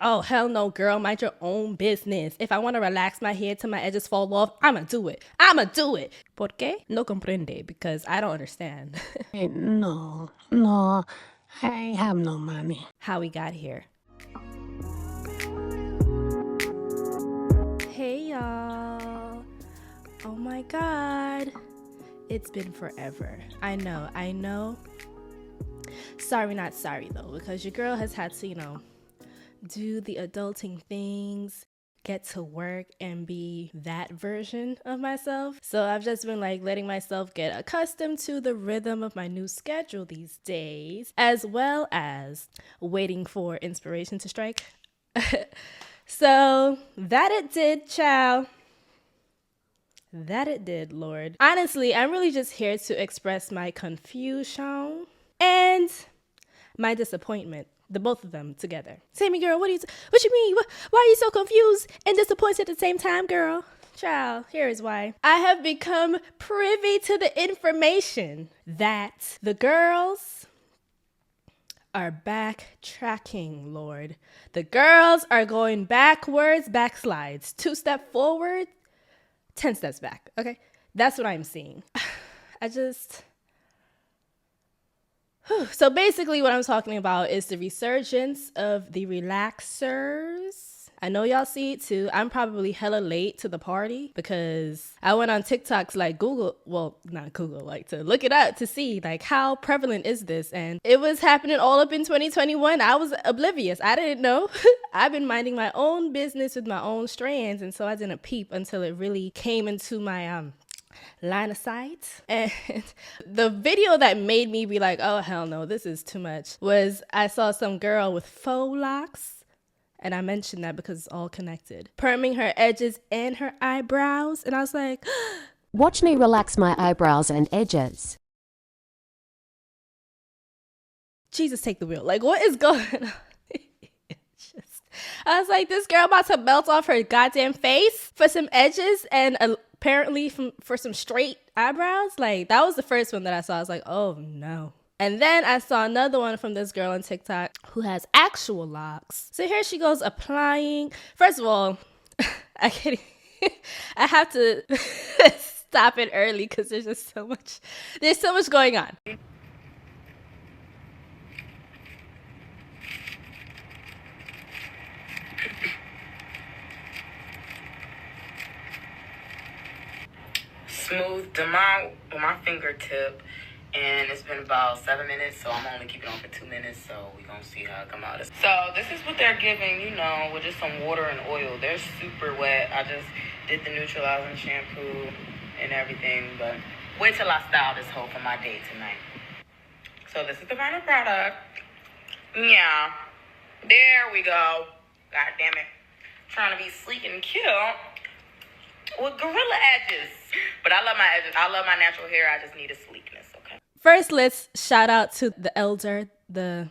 Oh, hell no, girl. Mind your own business. If I want to relax my hair till my edges fall off, I'ma do it. I'ma do it. ¿Por qué? No comprende, because I don't understand. No, I have no money. How we got here. Hey, y'all. Oh my God. It's been forever. I know. Sorry, not sorry though, because your girl has had to, do the adulting things, get to work and be that version of myself. So I've just been letting myself get accustomed to the rhythm of my new schedule these days, as well as waiting for inspiration to strike. So that it did, child. That it did, Lord. Honestly, I'm really just here to express my confusion and my disappointment. The both of them together. Sammy, girl, what you mean? Why are you so confused and disappointed at the same time, girl? Child, here is why. I have become privy to the information that the girls are backtracking, Lord. The girls are going backwards, backslides. 2 steps forward, 10 steps back, okay? That's what I'm seeing. So basically what I'm talking about is the resurgence of the relaxers. I know y'all see it too. I'm probably hella late to the party because I went on TikTok to to look it up to see how prevalent is this, and it was happening all up in 2021. I was oblivious. I didn't know. I've been minding my own business with my own strands, and so I didn't peep until it really came into my line of sight. And the video that made me be like, oh hell no, this is too much, was I saw some girl with faux locks, and I mentioned that because it's all connected, perming her edges and her eyebrows, and I was like, watch me relax my eyebrows and edges. Jesus, take the wheel. What is going on? I was like, this girl about to melt off her goddamn face for some edges and apparently for some straight eyebrows. That was the first one that I saw. I was like, oh no. And then I saw another one from this girl on TikTok who has actual locks. So here she goes applying. First of all, I have to stop it early because there's just so much going on. Smoothed them out with my fingertip, and it's been about 7 minutes, so I'm only keeping on for 2 minutes, so we're gonna see how it come out. So this is what they're giving, with just some water and oil. They're super wet. I just did the neutralizing shampoo and everything, but wait till I style this hoe for my date tonight. So this is the final product. Yeah, there we go. God damn it. Trying to be sleek and cute with gorilla edges. But I love my edges. I love my natural hair. I just need a sleekness, okay? First, let's shout out to the elder, the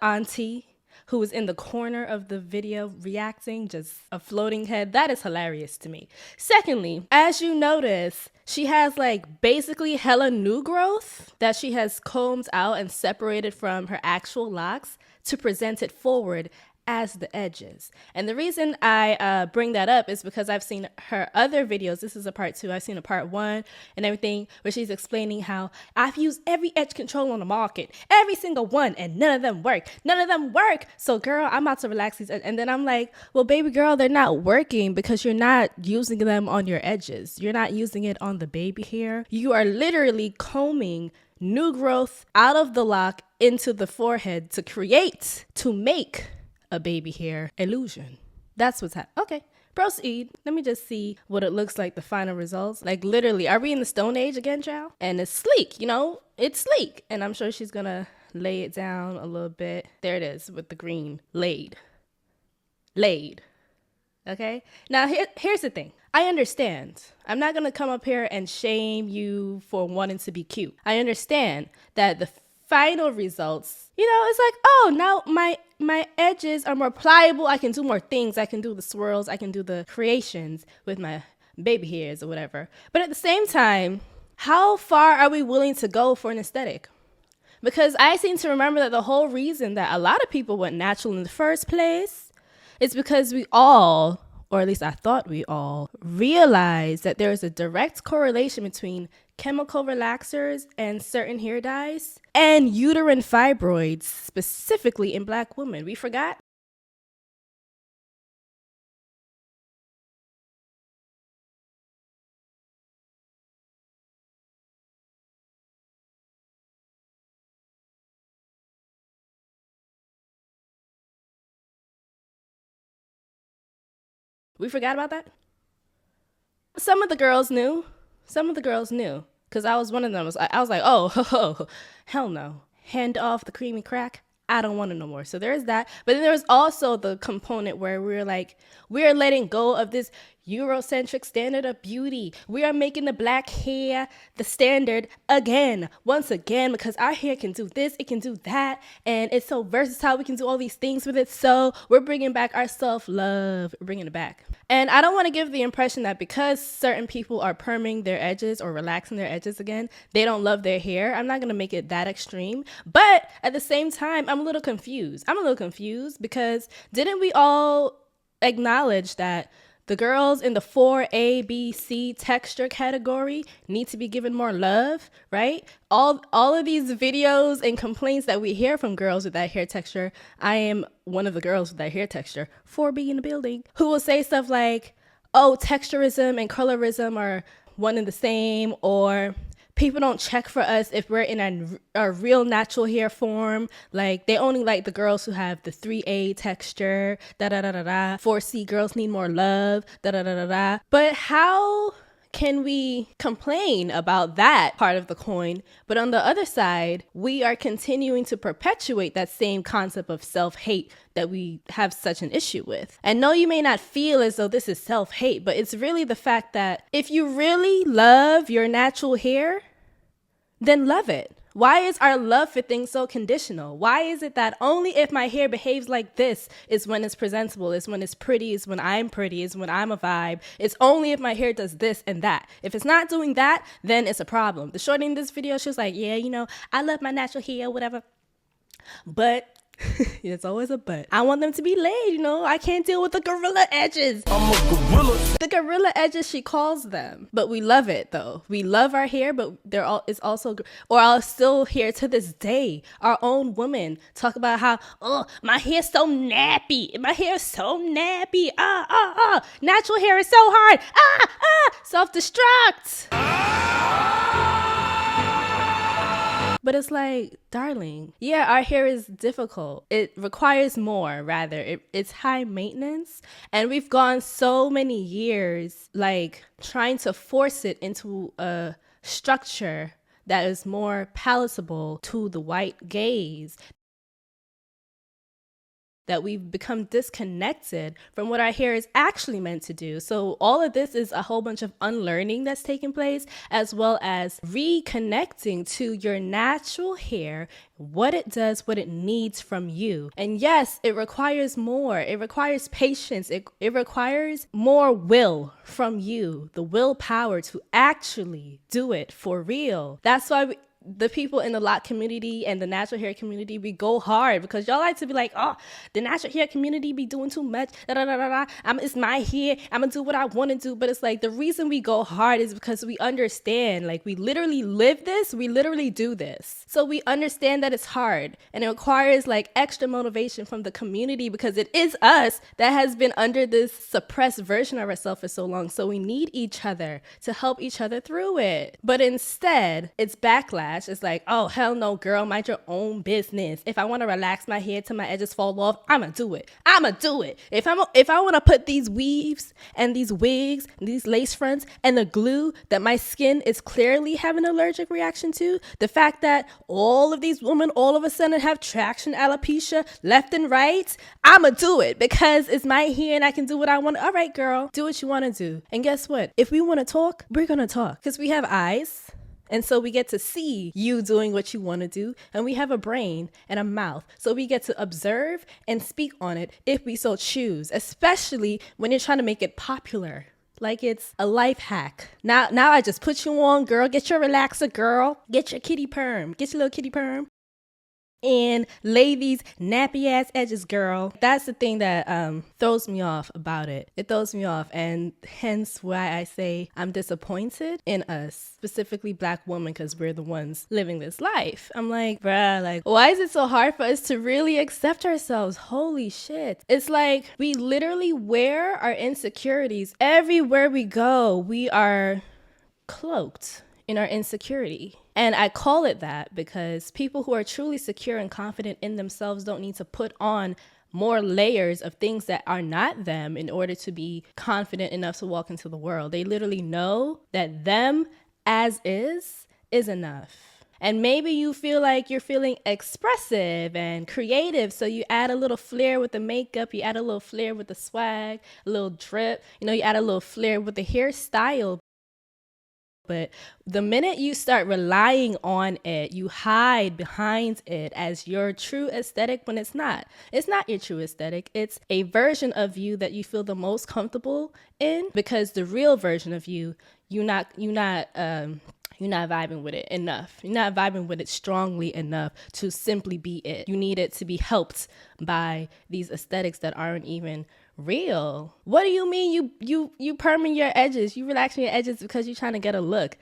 auntie who was in the corner of the video reacting, just a floating head. That is hilarious to me. Secondly, as you notice, she has basically hella new growth that she has combed out and separated from her actual locks to present it forward as the edges. And the reason I bring that up is because I've seen her other videos. This is a part 2. I've seen a part 1 and everything where she's explaining how I've used every edge control on the market, every single one, and none of them work. So girl, I'm about to relax these. And then I'm like, well, baby girl, they're not working because you're not using them on your edges. You're not using it on the baby hair. You are literally combing new growth out of the lock into the forehead to make a baby hair illusion. That's what's happening. Okay, proceed. Let me just see what it looks like, the final results. Literally, are we in the Stone Age again, child? And it's sleek, it's sleek. And I'm sure she's gonna lay it down a little bit. There it is with the green. Laid. Okay? Now, here's the thing. I understand. I'm not gonna come up here and shame you for wanting to be cute. I understand that the final results, it's oh, now my edges are more pliable. I can do more things. I can do the swirls. I can do the creations with my baby hairs or whatever. But at the same time, how far are we willing to go for an aesthetic? Because I seem to remember that the whole reason that a lot of people went natural in the first place It's because we all, or at least I thought we all, realized that there is a direct correlation between chemical relaxers and certain hair dyes and uterine fibroids, specifically in Black women. We forgot? We forgot about that? Some of the girls knew. Some of the girls knew. Because I was one of them. I was like, oh, hell no. Hand off the creamy crack. I don't want it no more. So there's that. But then there's also the component where we're like, we're letting go of this Eurocentric standard of beauty. We are making the Black hair the standard again, once again, because our hair can do this, it can do that, and it's so versatile. We can do all these things with it. So we're bringing back our self-love. We're bringing it back. And I don't want to give the impression that because certain people are perming their edges or relaxing their edges again, they don't love their hair. I'm not going to make it that extreme. But at the same time, I'm a little confused. Because didn't we all acknowledge that the girls in the 4A-B-C texture category need to be given more love, right? All of these videos and complaints that we hear from girls with that hair texture, I am one of the girls with that hair texture, 4B in the building, who will say stuff like, oh, texturism and colorism are one and the same, or people don't check for us if we're in a real natural hair form. Like, they only like the girls who have the 3A texture, da-da-da-da-da. 4C girls need more love, da-da-da-da-da. But how can we complain about that part of the coin, but on the other side, we are continuing to perpetuate that same concept of self-hate that we have such an issue with? And no, you may not feel as though this is self-hate, but it's really the fact that if you really love your natural hair, then love it. Why is our love for things so conditional? Why is it that only if my hair behaves like this is when it's presentable, is when it's pretty, is when I'm pretty, is when I'm a vibe? It's only if my hair does this and that. If it's not doing that, then it's a problem. The shorty in this video, she was like, yeah, I love my natural hair, whatever. But it's always a but. I want them to be laid, I can't deal with the gorilla edges. I'm a gorilla. The gorilla edges, she calls them. But we love it, though. We love our hair, but it's also, or I'll still hear to this day, our own women talk about how, oh, my hair's so nappy. My hair is so nappy. Natural hair is so hard. Self-destruct. But it's like, darling, yeah, our hair is difficult. It requires more, rather. It's high maintenance. And we've gone so many years, like, trying to force it into a structure that is more palatable to the white gaze, that we've become disconnected from what our hair is actually meant to do. So all of this is a whole bunch of unlearning that's taking place, as well as reconnecting to your natural hair, what it does, what it needs from you. And yes, it requires more. It requires patience. It requires more will from you, the willpower to actually do it for real. That's why the people in the lock community and the natural hair community, we go hard, because y'all like to be like, oh, the natural hair community be doing too much, it's my hair, I'm gonna do what I want to do. But it's like, the reason we go hard is because we understand, like, we literally live this, we literally do this. So we understand that it's hard, and it requires like extra motivation from the community, because it is us that has been under this suppressed version of ourselves for so long. So we need each other to help each other through it. But instead, it's backlash. It's like, oh, hell no, girl, mind your own business. If I want to relax my hair till my edges fall off, I'ma do it. If I want to put these weaves and these wigs and these lace fronts and the glue that my skin is clearly having an allergic reaction to, the fact that all of these women all of a sudden have traction alopecia left and right, I'ma do it because it's my hair and I can do what I want. All right, girl, do what you want to do. And guess what? If we want to talk, we're going to talk, because we have eyes. And so we get to see you doing what you want to do. And we have a brain and a mouth. So we get to observe and speak on it if we so choose, especially when you're trying to make it popular. Like it's a life hack. Now I just put you on, girl. Get your relaxer, girl. Get your kitty perm. Get your little kitty perm. and lay these nappy ass edges, girl. That's the thing that throws me off about it. It throws me off, and hence why I say I'm disappointed in us, specifically Black women, because we're the ones living this life. I'm like, bruh, like, why is it so hard for us to really accept ourselves? Holy shit. It's like we literally wear our insecurities everywhere we go. We are cloaked in our insecurity. And I call it that because people who are truly secure and confident in themselves don't need to put on more layers of things that are not them in order to be confident enough to walk into the world. They literally know that them as is enough. And maybe you feel like you're feeling expressive and creative, so you add a little flair with the makeup, you add a little flair with the swag, a little drip, you add a little flair with the hairstyle. But the minute you start relying on it, you hide behind it as your true aesthetic when it's not. It's not your true aesthetic. It's a version of you that you feel the most comfortable in, because the real version of you, you're not vibing with it enough. You're not vibing with it strongly enough to simply be it. You need it to be helped by these aesthetics that aren't even real. What do you mean you perming your edges? You relaxing your edges because you're trying to get a look.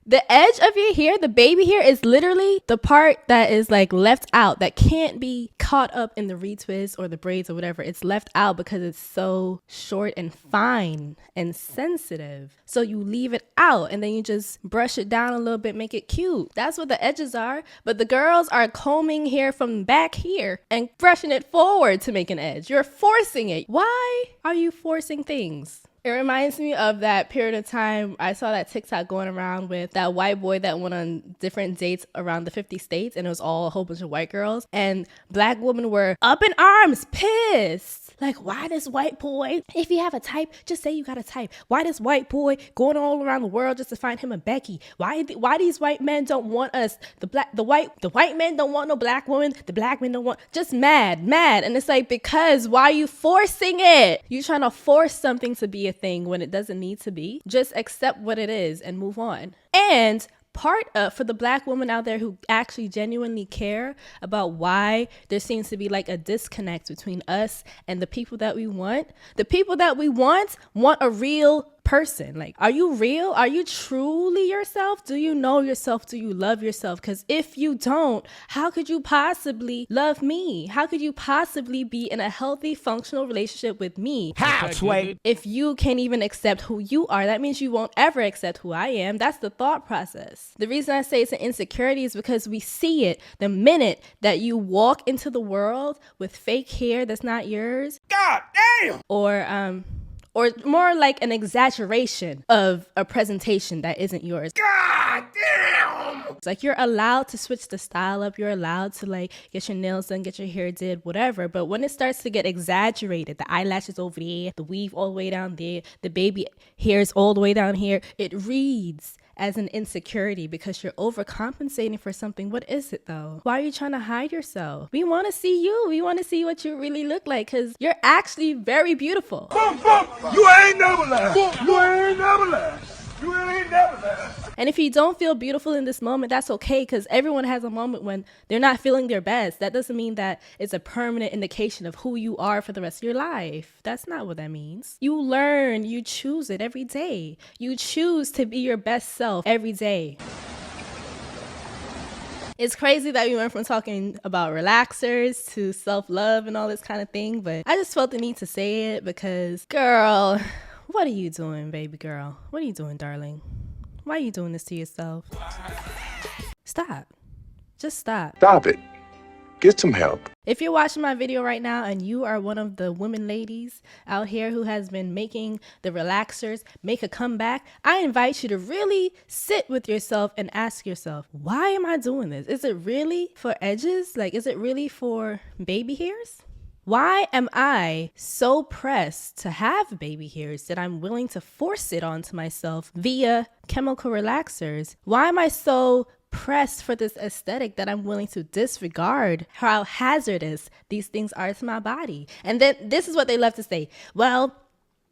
The edge of your hair, the baby hair, is literally the part that is like left out, that can't be caught up in the retwist or the braids or whatever. It's left out because it's so short and fine and sensitive. So you leave it out and then you just brush it down a little bit, make it cute. That's what the edges are. But the girls are combing hair from back here and brushing it forward to make an edge. You're forcing it. Why are you forcing things? It reminds me of that period of time I saw that TikTok going around with that white boy that went on different dates around the 50 states, and it was all a whole bunch of white girls, and Black women were up in arms, pissed. Like, why this white boy, if you have a type, just say you got a type. Why this white boy going all around the world just to find him a Becky? Why these white men don't want us? The white men don't want no Black woman. The Black men don't want, just mad. And it's like, because why are you forcing it? You trying to force something to be a thing when it doesn't need to be. Just accept what it is and move on. And part of, for the Black women out there who actually genuinely care about why there seems to be like a disconnect between us and the people that we want want a real person. Like, are you real? Are you truly yourself? Do you know yourself? Do you love yourself? Because if you don't, how could you possibly love me? How could you possibly be in a healthy, functional relationship with me? How, Sway? If you can't even accept who you are, that means you won't ever accept who I am. That's the thought process. The reason I say it's an insecurity is because we see it the minute that you walk into the world with fake hair that's not yours. God damn! Or more like an exaggeration of a presentation that isn't yours. God damn! It's like you're allowed to switch the style up. You're allowed to like get your nails done, get your hair did, whatever. But when it starts to get exaggerated, the eyelashes over there, the weave all the way down there, the baby hairs all the way down here, it reads as an insecurity because you're overcompensating for something. What is it though? Why are you trying to hide yourself? We want to see you. We want to see what you really look like, because you're actually very beautiful. You ain't never lied. You ain't never lied. You ain't never lied. And if you don't feel beautiful in this moment, that's okay, because everyone has a moment when they're not feeling their best. That doesn't mean that it's a permanent indication of who you are for the rest of your life. That's not what that means. You learn, you choose it every day. You choose to be your best self every day. It's crazy that we went from talking about relaxers to self-love and all this kind of thing, but I just felt the need to say it because, girl, what are you doing, baby girl? What are you doing, darling? Why are you doing this to yourself? Stop. Just stop. Stop it. Get some help. If you're watching my video right now and you are one of the women ladies out here who has been making the relaxers make a comeback, I invite you to really sit with yourself and ask yourself, why am I doing this? Is it really for edges? Like, is it really for baby hairs? Why am I so pressed to have baby hairs that I'm willing to force it onto myself via chemical relaxers? Why am I so pressed for this aesthetic that I'm willing to disregard how hazardous these things are to my body? And then this is what they love to say. Well,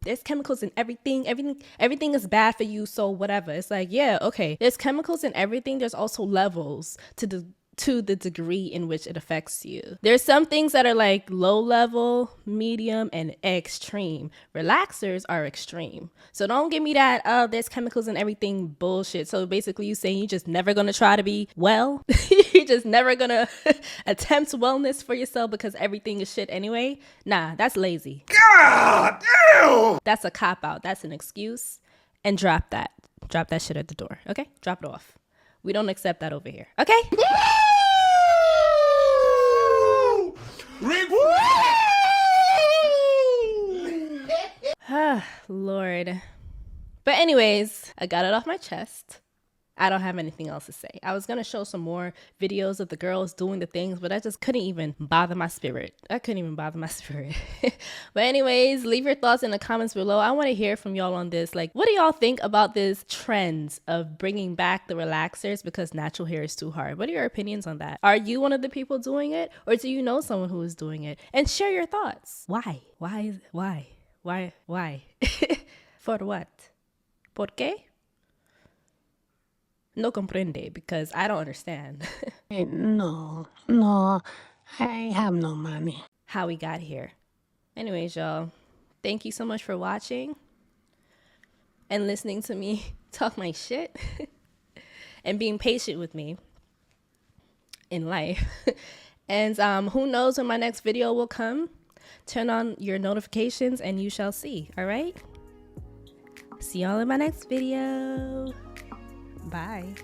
there's chemicals in everything is bad for you, so whatever. It's like, yeah, okay, there's chemicals in everything. There's also levels to to the degree in which it affects you. There's some things that are like low level, medium, and extreme. Relaxers are extreme. So don't give me that, oh, there's chemicals and everything bullshit. So basically you saying you're just never gonna try to be well? You're just never gonna attempt wellness for yourself because everything is shit anyway? Nah, that's lazy. God damn! That's a cop-out. That's an excuse. And drop that. Drop that shit at the door, okay? Drop it off. We don't accept that over here, okay? Lord. But anyways, I got it off my chest. I don't have anything else to say. I was going to show some more videos of the girls doing the things, but I just couldn't even bother my spirit. But anyways, leave your thoughts in the comments below. I want to hear from y'all on this. Like, what do y'all think about this trends of bringing back the relaxers because natural hair is too hard? What are your opinions on that? Are you one of the people doing it, or do you know someone who is doing it? And share your thoughts. Why? Why? For what? ¿Por qué? No comprende, because I don't understand. No, I have no money. How we got here. Anyways, y'all, thank you so much for watching and listening to me talk my shit and being patient with me in life. And who knows when my next video will come? Turn on your notifications and you shall see. All right? See y'all in my next video. Bye.